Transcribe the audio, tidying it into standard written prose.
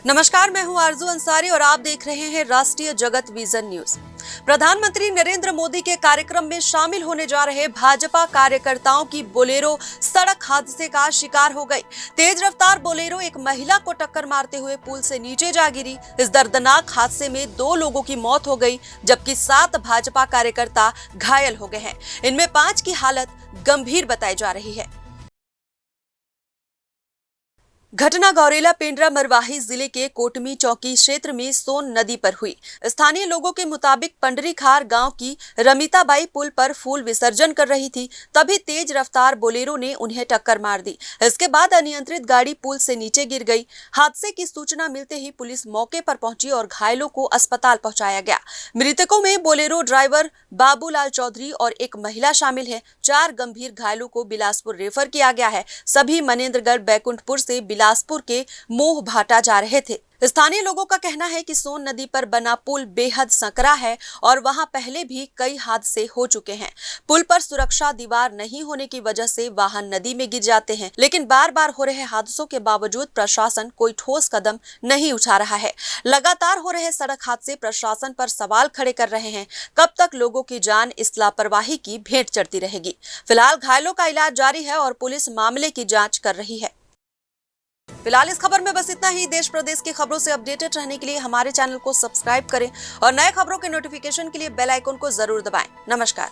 नमस्कार, मैं हूं आरजू अंसारी और आप देख रहे हैं राष्ट्रीय जगत विजन न्यूज। प्रधानमंत्री नरेंद्र मोदी के कार्यक्रम में शामिल होने जा रहे भाजपा कार्यकर्ताओं की बोलेरो सड़क हादसे का शिकार हो गई। तेज रफ्तार बोलेरो एक महिला को टक्कर मारते हुए पुल से नीचे जा गिरी। इस दर्दनाक हादसे में 2 लोगों की मौत हो गई, जबकि 7 भाजपा कार्यकर्ता घायल हो गए हैं। इनमें 5 की हालत गंभीर बताई जा रही है। घटना गौरेला पेंड्रा मरवाही जिले के कोटमी चौकी क्षेत्र में सोन नदी पर हुई। स्थानीय लोगों के मुताबिक पंडरीखार गांव की रमिताबाई पुल पर फूल विसर्जन कर रही थी, तभी तेज रफ्तार बोलेरो ने उन्हें टक्कर मार दी। इसके बाद अनियंत्रित गाड़ी पुल से नीचे गिर गई। हादसे की सूचना मिलते ही पुलिस मौके पर पहुंची और घायलों को अस्पताल पहुंचाया गया। मृतकों में बोलेरो ड्राइवर बाबूलाल चौधरी और एक महिला शामिल है। 4 गंभीर घायलों को बिलासपुर रेफर किया गया है। सभी मनेन्द्रगढ़ बैकुंठपुर से बिलासपुर के मोह भाटा जा रहे थे। स्थानीय लोगों का कहना है कि सोन नदी पर बना पुल बेहद संकरा है और वहां पहले भी कई हादसे हो चुके हैं। पुल पर सुरक्षा दीवार नहीं होने की वजह से वाहन नदी में गिर जाते हैं, लेकिन बार बार हो रहे हादसों के बावजूद प्रशासन कोई ठोस कदम नहीं उठा रहा है। लगातार हो रहे सड़क हादसे प्रशासन पर सवाल खड़े कर रहे हैं। कब तक लोगों की जान इस लापरवाही की भेंट चढ़ती रहेगी? फिलहाल घायलों का इलाज जारी है और पुलिस मामले की जाँच कर रही है। फिलहाल इस खबर में बस इतना ही। देश प्रदेश की खबरों से अपडेटेड रहने के लिए हमारे चैनल को सब्सक्राइब करें और नए खबरों के नोटिफिकेशन के लिए बेल आइकन को जरूर दबाएं। नमस्कार।